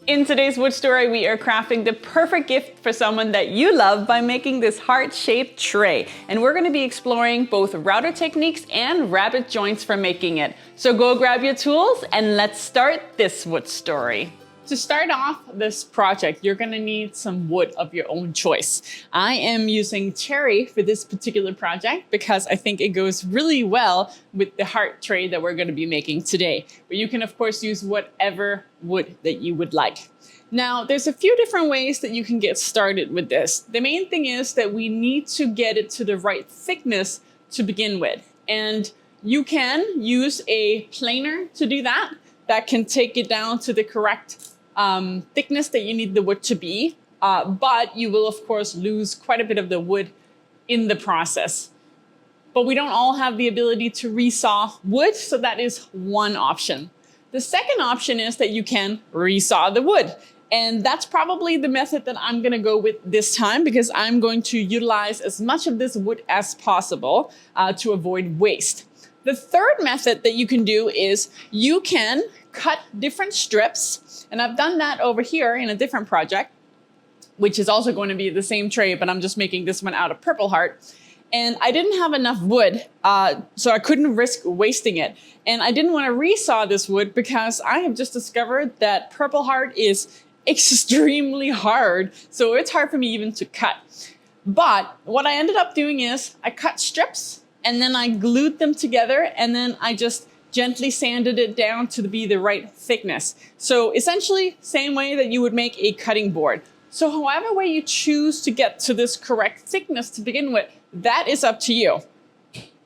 In today's wood story, we are crafting the perfect gift for someone that you love by making this heart-shaped tray. And we're going to be exploring both router techniques and rabbet joints for making it. So go grab your tools and let's start this wood story. To start off this project, you're going to need some wood of your own choice. I am using cherry for this particular project because I think it goes really well with the heart tray that we're going to be making today. But you can of course use whatever wood that you would like. Now, there's a few different ways that you can get started with this. The main thing is that we need to get it to the right thickness to begin with. And you can use a planer to do that. That can take it down to the correct thickness that you need the wood to be, but you will of course lose quite a bit of the wood in the process. But we don't all have the ability to resaw wood, so that is one option. The second option is that you can resaw the wood. And that's probably the method that I'm gonna go with this time because I'm going to utilize as much of this wood as possible to avoid waste. The third method that you can do is you can cut different strips. And I've done that over here in a different project, which is also going to be the same tray, but I'm just making this one out of purple heart. And I didn't have enough wood, so I couldn't risk wasting it. And I didn't want to resaw this wood because I have just discovered that purple heart is extremely hard. So it's hard for me even to cut. But what I ended up doing is I cut strips and then I glued them together and then I just gently sanded it down to be the right thickness. So essentially, same way that you would make a cutting board. So however way you choose to get to this correct thickness to begin with, that is up to you.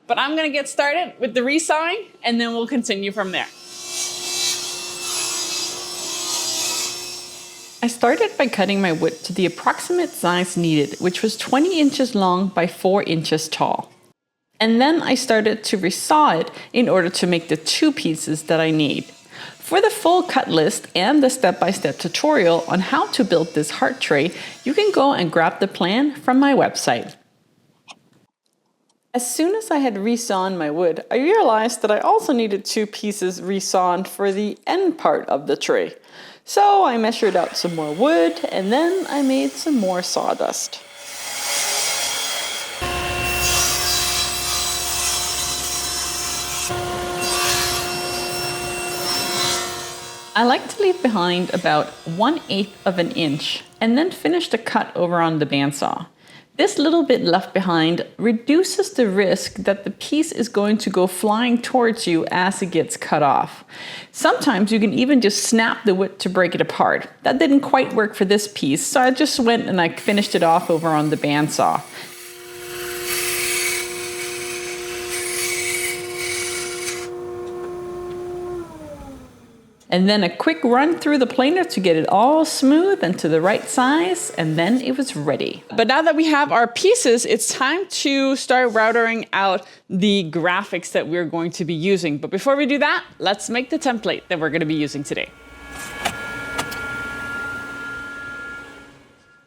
But I'm gonna get started with the resawing and then we'll continue from there. I started by cutting my wood to the approximate size needed, which was 20 inches long by 4 inches tall. And then I started to resaw it in order to make the 2 pieces that I need. For the full cut list and the step-by-step tutorial on how to build this heart tray, you can go and grab the plan from my website. As soon as I had resawn my wood, I realized that I also needed 2 pieces resawn for the end part of the tray. So I measured out some more wood and then I made some more sawdust. I like to leave behind about 1/8 of an inch and then finish the cut over on the bandsaw. This little bit left behind reduces the risk that the piece is going to go flying towards you as it gets cut off. Sometimes you can even just snap the wood to break it apart. That didn't quite work for this piece, so I just went and I finished it off over on the bandsaw. And then a quick run through the planer to get it all smooth and to the right size, and then it was ready. But now that we have our pieces, it's time to start routering out the graphics that we're going to be using. But before we do that, let's make the template that we're going to be using today.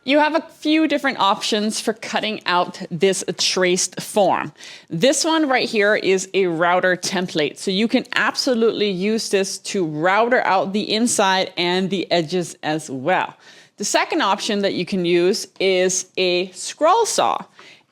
You have a few different options for cutting out this traced form. This one right here is a router template. So you can absolutely use this to router out the inside and the edges as well. The second option that you can use is a scroll saw.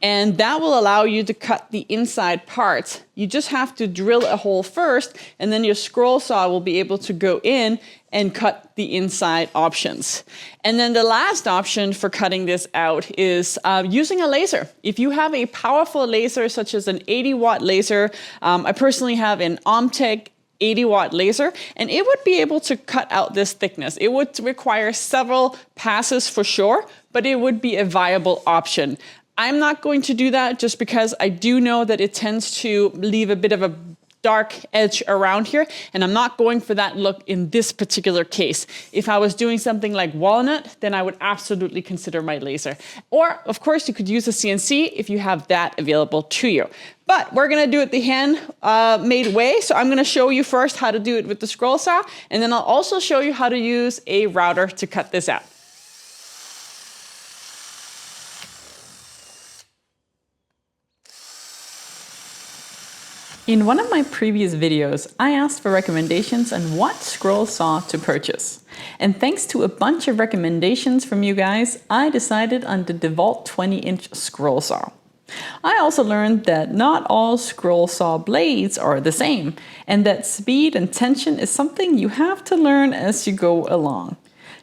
And that will allow you to cut the inside parts. You just have to drill a hole first, and then your scroll saw will be able to go in and cut the inside options. And then the last option for cutting this out is using a laser. If you have a powerful laser, such as an 80-watt laser, I personally have an Omtech 80-watt laser, and it would be able to cut out this thickness. It would require several passes for sure, but it would be a viable option. I'm not going to do that just because I do know that it tends to leave a bit of a dark edge around here, and I'm not going for that look in this particular case. If I was doing something like walnut, then I would absolutely consider my laser. Or, of course, you could use a CNC if you have that available to you. But we're gonna do it the hand-made way, so I'm gonna show you first how to do it with the scroll saw, and then I'll also show you how to use a router to cut this out. In one of my previous videos, I asked for recommendations on what scroll saw to purchase. And thanks to a bunch of recommendations from you guys, I decided on the DeWalt 20-inch scroll saw. I also learned that not all scroll saw blades are the same, and that speed and tension is something you have to learn as you go along.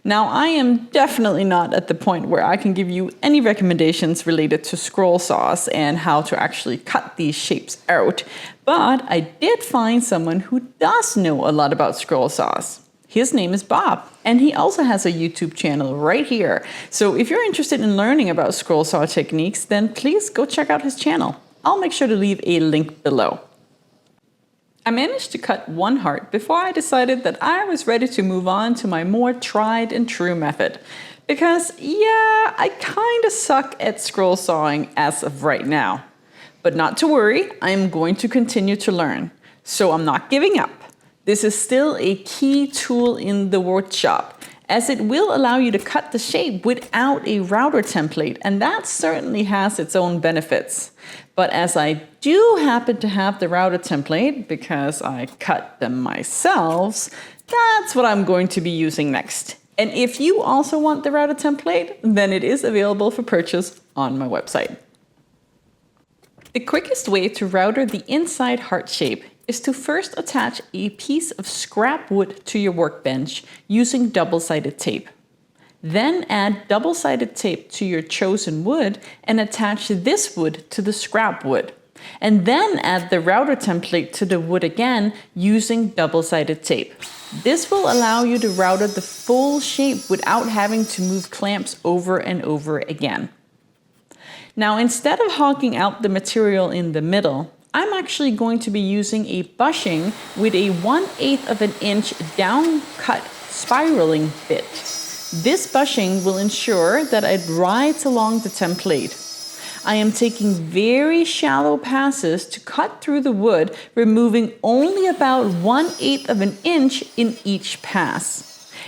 Now, I am definitely not at the point where I can give you any recommendations related to scroll saws and how to actually cut these shapes out, but I did find someone who does know a lot about scroll saws. His name is Bob, and he also has a YouTube channel right here. So if you're interested in learning about scroll saw techniques, then please go check out his channel. I'll make sure to leave a link below. I managed to cut one heart before I decided that I was ready to move on to my more tried and true method. Because yeah, I kinda suck at scroll sawing as of right now. But not to worry, I'm going to continue to learn. So I'm not giving up. This is still a key tool in the workshop, as it will allow you to cut the shape without a router template, and that certainly has its own benefits. But as I do happen to have the router template, because I cut them myself, that's what I'm going to be using next. And if you also want the router template, then it is available for purchase on my website. The quickest way to router the inside heart shape is to first attach a piece of scrap wood to your workbench using double-sided tape. Then add double-sided tape to your chosen wood and attach this wood to the scrap wood. And then add the router template to the wood again using double-sided tape. This will allow you to router the full shape without having to move clamps over and over again. Now, instead of hogging out the material in the middle, I'm actually going to be using a bushing with a 1/8 of an inch down cut spiraling bit. This bushing will ensure that it rides along the template. I am taking very shallow passes to cut through the wood, removing only about 1/8 of an inch in each pass.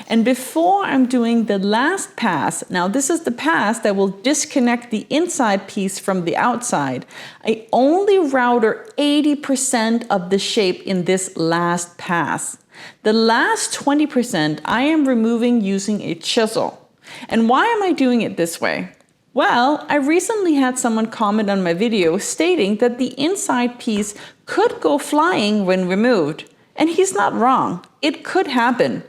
And before I'm doing the last pass, now this is the pass that will disconnect the inside piece from the outside, I only router 80% of the shape in this last pass. The last 20% I am removing using a chisel. And why am I doing it this way? Well, I recently had someone comment on my video stating that the inside piece could go flying when removed. And he's not wrong. It could happen.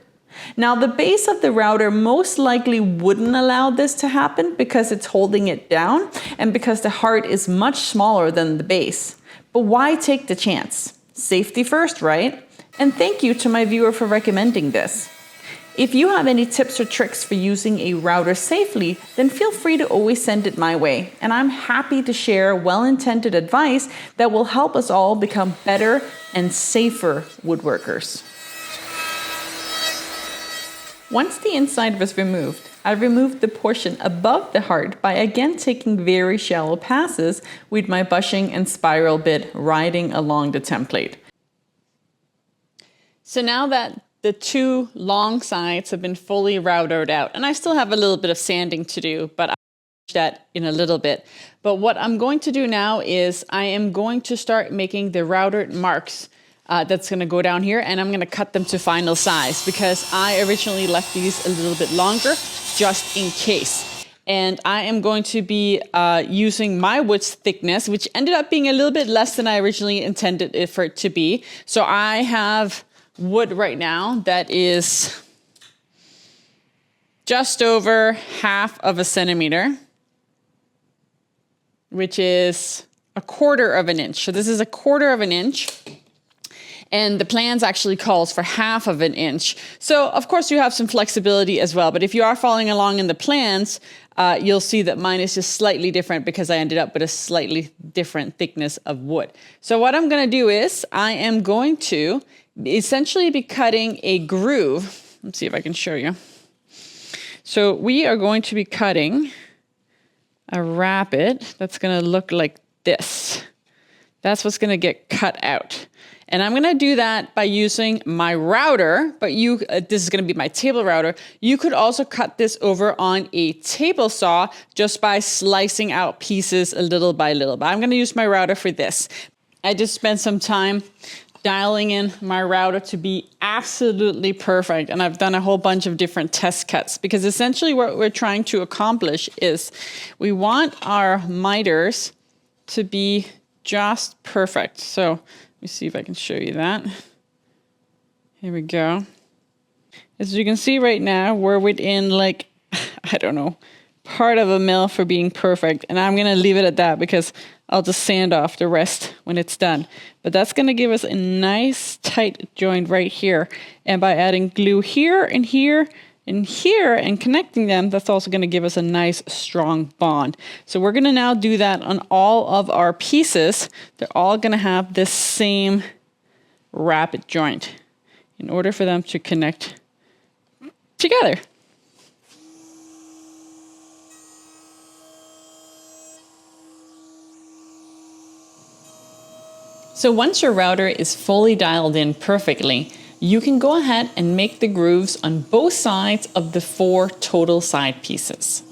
Now, the base of the router most likely wouldn't allow this to happen because it's holding it down and because the heart is much smaller than the base. But why take the chance? Safety first, right? And thank you to my viewer for recommending this. If you have any tips or tricks for using a router safely, then feel free to always send it my way. And I'm happy to share well-intended advice that will help us all become better and safer woodworkers. Once the inside was removed, I removed the portion above the heart by again taking very shallow passes with my bushing and spiral bit riding along the template. So now that the two long sides have been fully routered out, and I still have a little bit of sanding to do, but I'll do that in a little bit. But what I'm going to do now is I am going to start making the routered marks that's going to go down here, and I'm going to cut them to final size because I originally left these a little bit longer just in case. And I am going to be using my wood's thickness, which ended up being a little bit less than I originally intended it for it to be. So I have wood right now that is just over 1/2 centimeter, which is 1/4 of an inch. So this is 1/4 of an inch. And the plans actually calls for 1/2 an inch. So of course you have some flexibility as well, but if you are following along in the plans, you'll see that mine is just slightly different because I ended up with a slightly different thickness of wood. So what I'm gonna do is I am going to essentially be cutting a groove. Let's see if I can show you. So we are going to be cutting a rabbet that's gonna look like this. That's what's gonna get cut out. And I'm gonna do that by using my router, but this is gonna be my table router. You could also cut this over on a table saw just by slicing out pieces little by little, but I'm gonna use my router for this. I just spent some time dialing in my router to be absolutely perfect. And I've done a whole bunch of different test cuts because essentially what we're trying to accomplish is we want our miters to be just perfect. So let me see if I can show you that. Here we go. As you can see right now, we're within like, I don't know, part of a mil for being perfect. And I'm gonna leave it at that because I'll just sand off the rest when it's done. But that's gonna give us a nice tight joint right here. And by adding glue here and here and here and connecting them, that's also gonna give us a nice strong bond. So we're gonna now do that on all of our pieces. They're all gonna have this same rabbet joint in order for them to connect together. So once your router is fully dialed in perfectly, you can go ahead and make the grooves on both sides of the 4 total side pieces.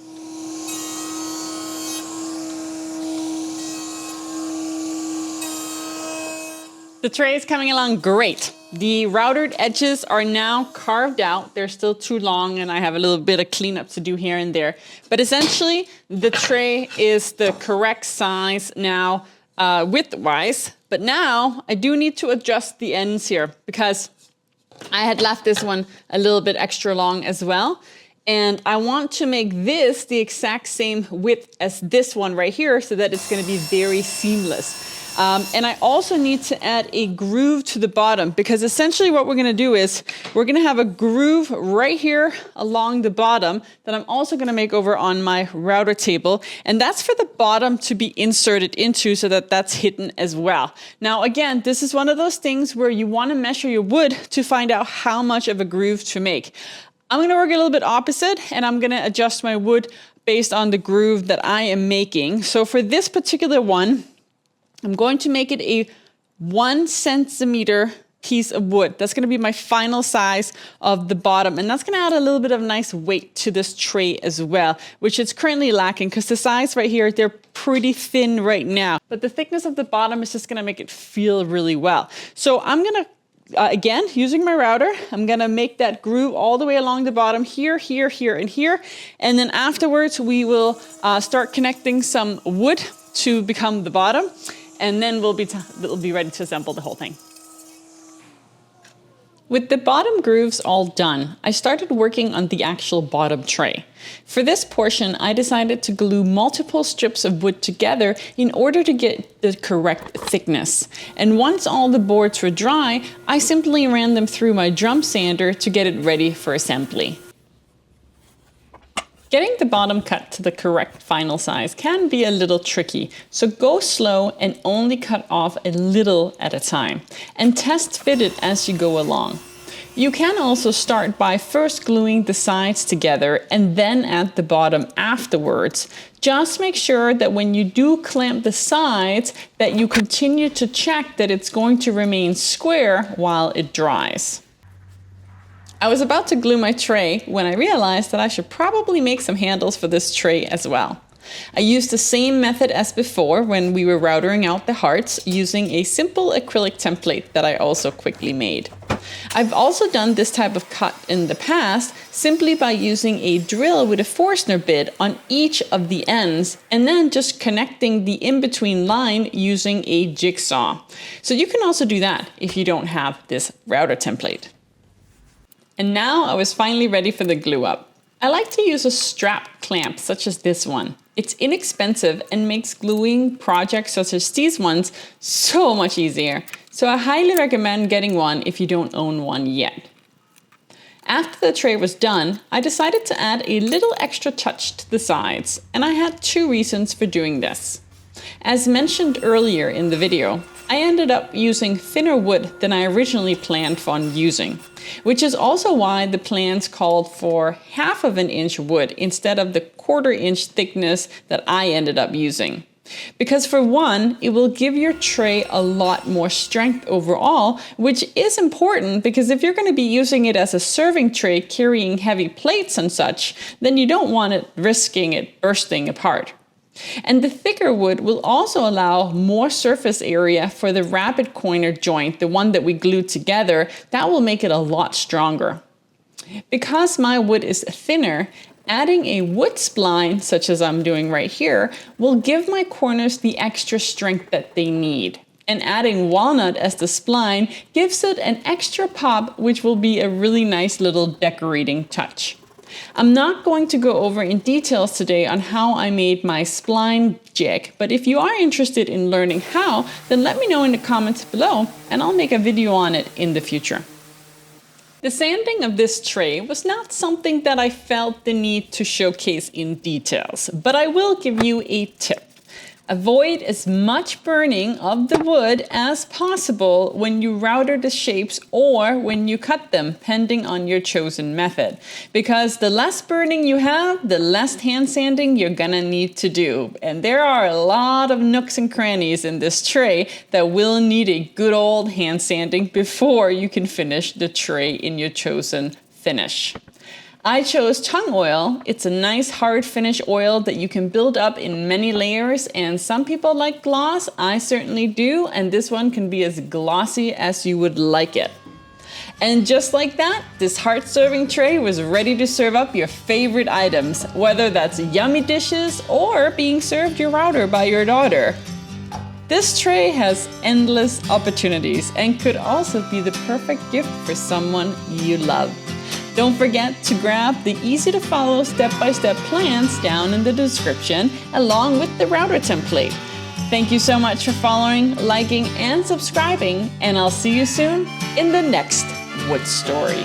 The tray is coming along great. The routered edges are now carved out. They're still too long and I have a little bit of cleanup to do here and there. But essentially, the tray is the correct size now width-wise. But now I do need to adjust the ends here because I had left this one a little bit extra long as well. And I want to make this the exact same width as this one right here so that it's going to be very seamless. And I also need to add a groove to the bottom because essentially what we're going to do is we're going to have a groove right here along the bottom that I'm also going to make over on my router table. And that's for the bottom to be inserted into so that that's hidden as well. Now, again, this is one of those things where you want to measure your wood to find out how much of a groove to make. I'm going to work a little bit opposite and I'm going to adjust my wood based on the groove that I am making. So for this particular one, I'm going to make it a 1 centimeter piece of wood. That's going to be my final size of the bottom. And that's going to add a little bit of nice weight to this tray as well, which is currently lacking because the sides right here, they're pretty thin right now. But the thickness of the bottom is just going to make it feel really well. So I'm going to again, using my router, I'm gonna make that groove all the way along the bottom here, here, here, and here. And then afterwards, we will start connecting some wood to become the bottom. And then we'll be ready to assemble the whole thing. With the bottom grooves all done, I started working on the actual bottom tray. For this portion, I decided to glue multiple strips of wood together in order to get the correct thickness. And once all the boards were dry, I simply ran them through my drum sander to get it ready for assembly. Getting the bottom cut to the correct final size can be a little tricky, so go slow and only cut off a little at a time, and test fit it as you go along. You can also start by first gluing the sides together and then add the bottom afterwards. Just make sure that when you do clamp the sides, that you continue to check that it's going to remain square while it dries. I was about to glue my tray when I realized that I should probably make some handles for this tray as well. I used the same method as before when we were routering out the hearts using a simple acrylic template that I also quickly made. I've also done this type of cut in the past simply by using a drill with a Forstner bit on each of the ends and then just connecting the in-between line using a jigsaw. So you can also do that if you don't have this router template. And now I was finally ready for the glue up. I like to use a strap clamp such as this one. It's inexpensive and makes gluing projects such as these ones so much easier. So I highly recommend getting one if you don't own one yet. After the tray was done, I decided to add a little extra touch to the sides, and I had 2 reasons for doing this. As mentioned earlier in the video, I ended up using thinner wood than I originally planned on using, which is also why the plans called for 1/2 inch wood instead of the 1/4 inch thickness that I ended up using. Because for one, it will give your tray a lot more strength overall, which is important because if you're going to be using it as a serving tray carrying heavy plates and such, then you don't want it risking it bursting apart. And the thicker wood will also allow more surface area for the rabbet corner joint, the one that we glued together. That will make it a lot stronger. Because my wood is thinner, adding a wood spline, such as I'm doing right here, will give my corners the extra strength that they need. And adding walnut as the spline gives it an extra pop, which will be a really nice little decorating touch. I'm not going to go over in details today on how I made my spline jig, but if you are interested in learning how, then let me know in the comments below and I'll make a video on it in the future. The sanding of this tray was not something that I felt the need to showcase in details, but I will give you a tip. Avoid as much burning of the wood as possible when you router the shapes or when you cut them, depending on your chosen method. Because the less burning you have, the less hand sanding you're gonna need to do. And there are a lot of nooks and crannies in this tray that will need a good old hand sanding before you can finish the tray in your chosen finish. I chose tung oil. It's a nice hard finish oil that you can build up in many layers, and some people like gloss. I certainly do, and this one can be as glossy as you would like it. And just like that, this heart-serving tray was ready to serve up your favorite items, whether that's yummy dishes or being served your router by your daughter. This tray has endless opportunities and could also be the perfect gift for someone you love. Don't forget to grab the easy-to-follow step-by-step plans down in the description, along with the router template. Thank you so much for following, liking, and subscribing, and I'll see you soon in the next Wood Story.